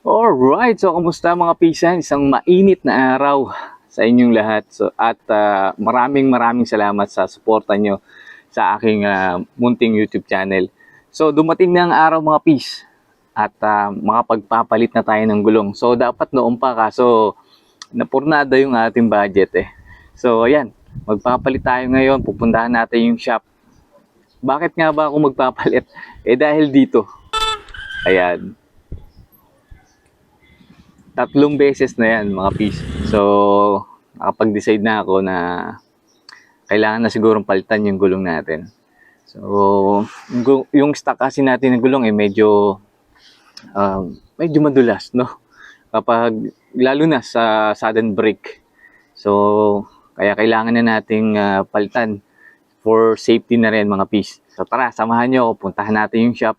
Alright, so kamusta mga pisan? Isang mainit na araw sa inyong lahat. So, at maraming salamat sa suporta nyo sa aking munting YouTube channel. So dumating na ang araw mga pis at makapagpapalit na tayo ng gulong. So dapat noon pa kaso napurnada yung ating budget eh. So ayan, magpapalit tayo ngayon. Pupuntahan natin yung shop. Bakit nga ba ako magpapalit? Dahil dito. Ayan. Tatlong beses na yan mga pis. So nakapag-decide na ako na kailangan na sigurong palitan yung gulong natin. So yung stock kasi natin ng gulong medyo madulas, no? Kapag lalo na sa sudden brake. So kaya kailangan na nating palitan for safety na rin mga pis. So tara, samahan nyo ako, puntahan natin yung shop.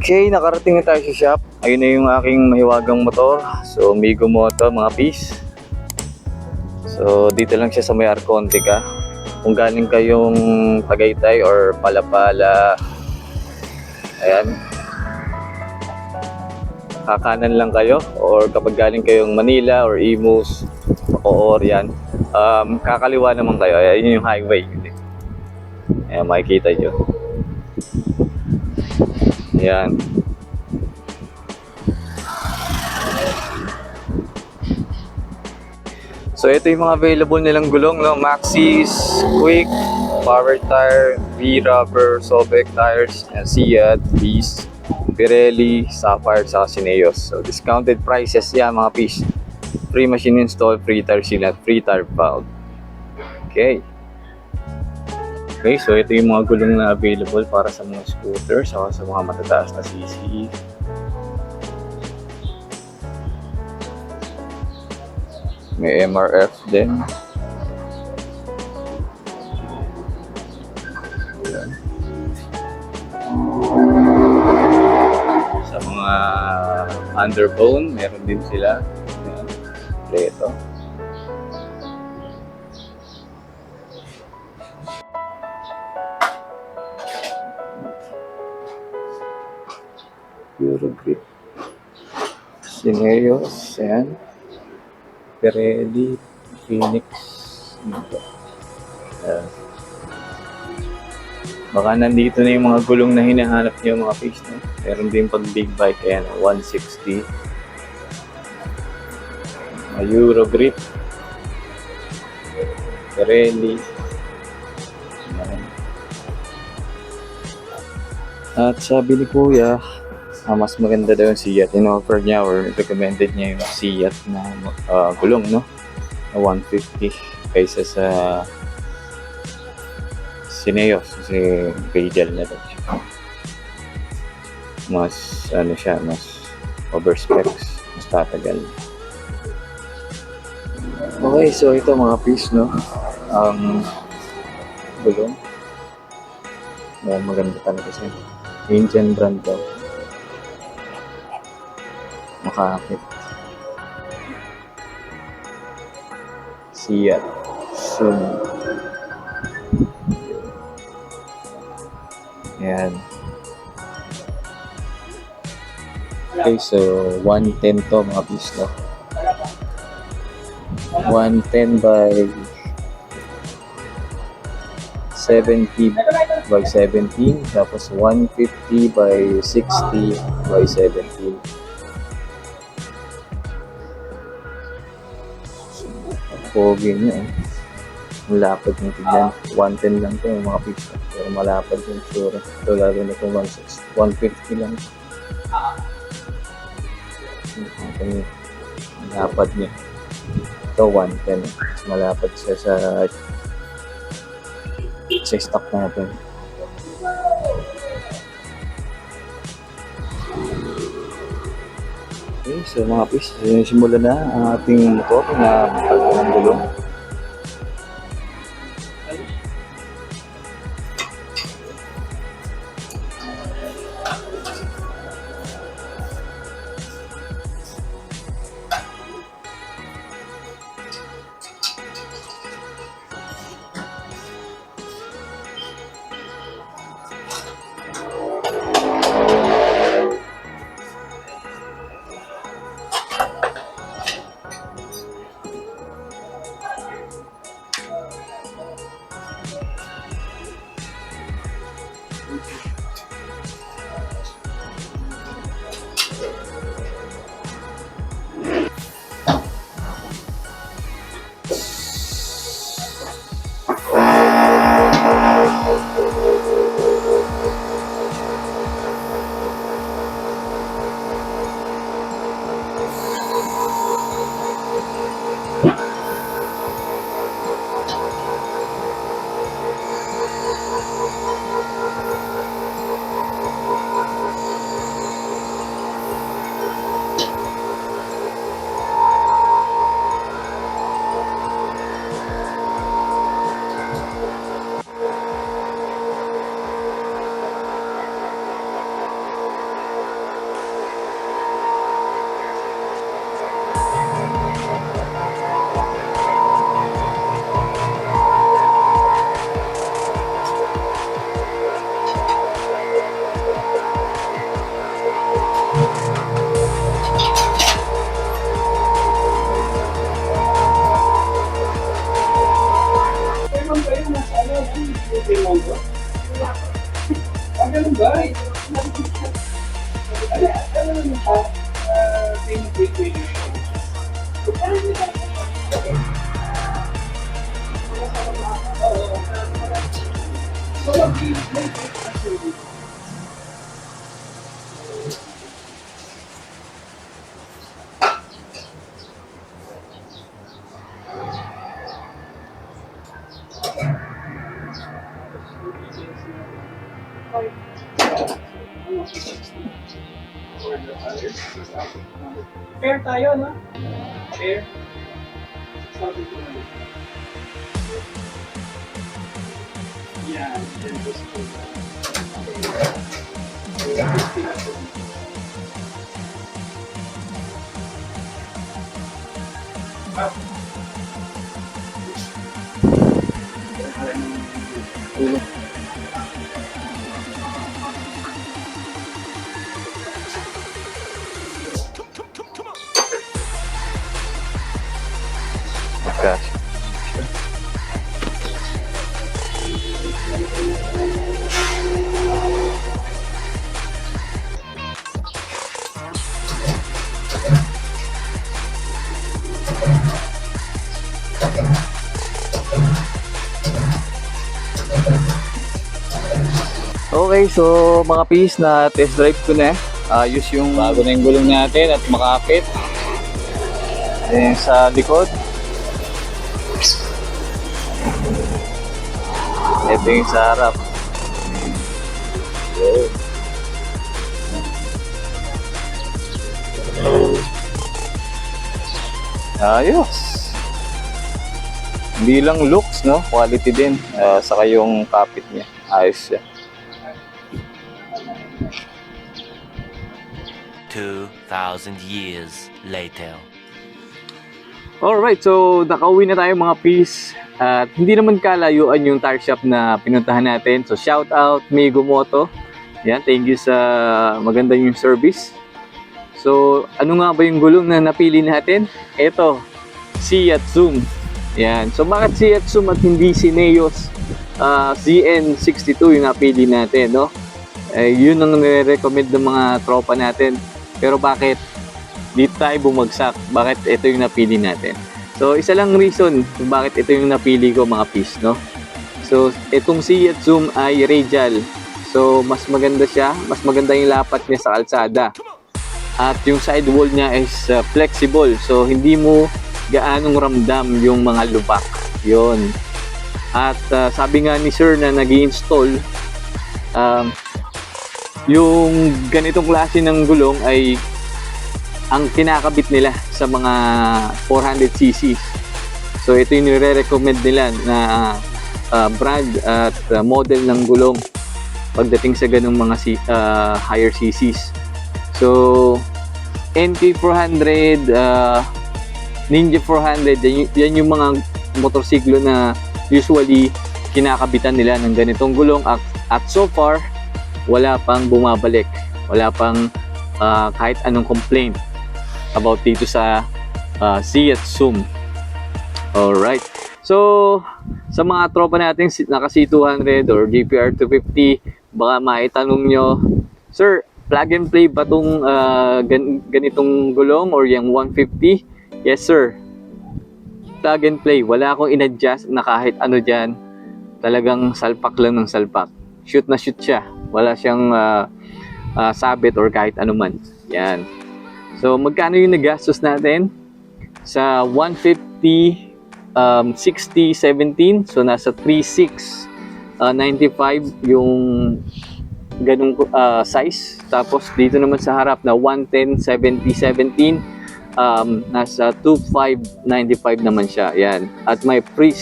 Okay, nakarating na tayo sa shop. Ayun na yung aking mahiwagang motor. So, Migo Moto mga pis. So, dito lang siya sa may Arcontica. Kung galing kayong Tagaytay or Palapala, ayan, kakanan lang kayo. Or kapag galing kayong Manila or Imus, Bacoor, yan, kakaliwa naman kayo. Ayan yung highway. Ayan, makikita nyo. Ayan. So ito yung mga available nilang gulong, no? Maxxis, Quick, Power Tire, V-Rubber, Sobek Tires, Seat, Beast, Pirelli, Sapphire, saka Cineos. So discounted prices yan mga pis. Free machine install, free tire seal, at free tire valve. Okay. Okay, so ito yung mga gulong na available para sa mga scooter, saka sa mga matataas na CC. May MRF din. Ayan. Sa mga underbone, meron din sila. Ayan. Ito. Eurogrip. Cineos. Ayan. Pirelli, Phoenix, baka nandito na yung mga gulong na hinahanap niyo mga fish, no? Meron din pag big bike, ayan, 160, Eurogrip, Pirelli, ayan. At sabi ni Kuya, mas maganda daw yung Seat. In-offer niya or recommended niya yung Seat na gulong, no? Na 150 kaysa sa Cineos kasi radial na daw siya. Mas ano siya, mas over specs, mas tatagal. Okay, so ito mga piece, no? Ang gulong. Maganda talaga siya. Indian brand daw. Makakit. Seat. Zoom. Ayan. Okay, so 110 to mga piece, no? 110 by 70 by 17, tapos 150 by 60 by 17. Pogi niya eh. Malapad yung tignan. 110 lang ito yung mga pizza. Pero malapad yung sure. Ito lalo na itong 150 lang. Malapad niya. Ito 110. Mas malapad siya sa stock natin. Okay, so mga pis, simula na ang ating motor na pagkakas ng gulong. Fair tayo, no? Fair. Yan. Gosh. Okay, so mga pis na test drive ko na. Ayos yung bago na yung gulong natin at makapit. Then sa likod. Ito yung sa harap. Ayos. Hindi lang looks, no? Quality din. Saka yung kapit niya. Ayos siya. 2,000 years later. Alright, so nakauwi na tayo mga pis. At hindi naman kalayuan yung tire shop na pinuntahan natin. So shout out Mego Moto. Yan, thank you sa maganda yung service. So ano nga ba yung gulong na napili natin? Ito, Seat Zoom. Yan. So bakit Seat Zoom at hindi si Neos ZN62 yung napili natin, no? Yun ang nire-recommend ng mga tropa natin. Pero bakit dito tayo bumagsak? Bakit ito yung napili natin? So isa lang reason kung bakit ito yung napili ko mga pis, no? So itong Seat Zoom ay radial. So mas maganda siya, mas maganda yung lapat niya sa kalsada. At yung sidewall niya is flexible. So hindi mo gaanong ramdam yung mga lubak. Yun. At sabi nga ni sir na nag-i-install, yung ganitong klase ng gulong ay ang kinakabit nila sa mga 400cc. So ito yung nire-recommend nila na brand at model ng gulong pagdating sa ganung mga higher CCs. So NK400, Ninja 400, yan yung mga motorsiklo na usually kinakabitan nila ng ganitong gulong at so far wala pang bumabalik, wala pang kahit anong complaint about dito sa Seat Zoom. Alright, so sa mga tropa natin naka C200 or GPR 250, baka maitanong nyo, sir, plug and play ba itong ganitong gulong or yung 150? Yes sir, plug and play. Wala akong in-adjust na kahit ano dyan. Talagang salpak lang ng salpak. Shoot na shoot siya. Wala siyang sabit or kahit ano man. Yan. So magkano yung nagastos natin? Sa 150, 60, 17. So nasa 3,695 yung ganung size. Tapos dito naman sa harap na 110, 70, 17. Nasa 2,595 naman siya. Yan. At may free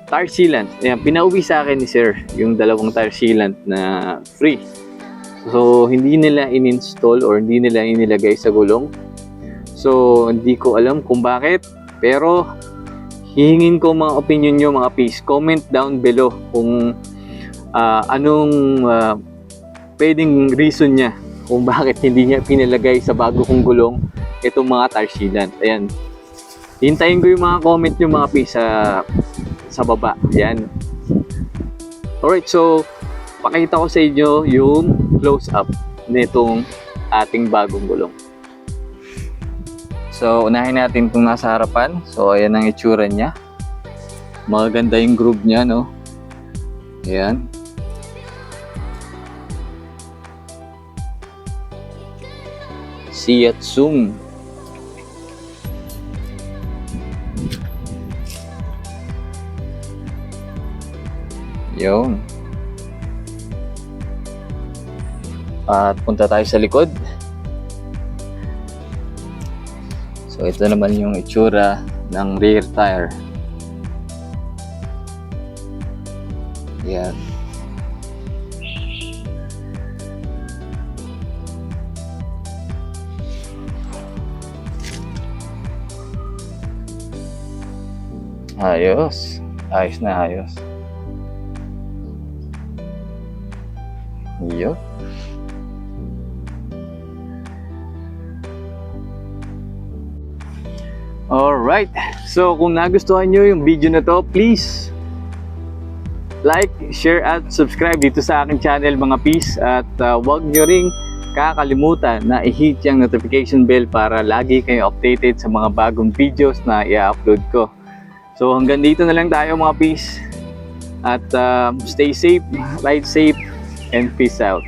tire sealant. Ayan, pinauwi sa akin ni sir yung dalawang tire sealant na free. So hindi nila in-install or hindi nila inilagay sa gulong. So hindi ko alam kung bakit, pero hihingin ko mga opinion nyo mga peeps. Comment down below kung anong pwedeng reason niya kung bakit hindi niya pinalagay sa bago kong gulong itong mga tire sealant. Ayan, hintayin ko yung mga comment nyo mga peeps sa baba. Yan. Alright, so pakita ko sa inyo yung close up nitong ating bagong gulong. So, unahin natin itong nasa harapan. So, ayan ang itsura niya. Maganda yung groove niya, no? Ayan. Seat Zoom. Yun. At punta tayo sa likod. So ito naman yung itsura ng rear tire. Yan. Ayos. Ayos na ayos. Yo. Alright. So kung nagustuhan nyo yung video na to, please like, share at subscribe dito sa aking channel mga peace. At huwag nyo ring kakalimutan na i-hit yung notification bell para lagi kayo updated sa mga bagong videos na i-upload ko. So hanggang dito na lang tayo mga peace. At stay safe, ride safe, and peace out.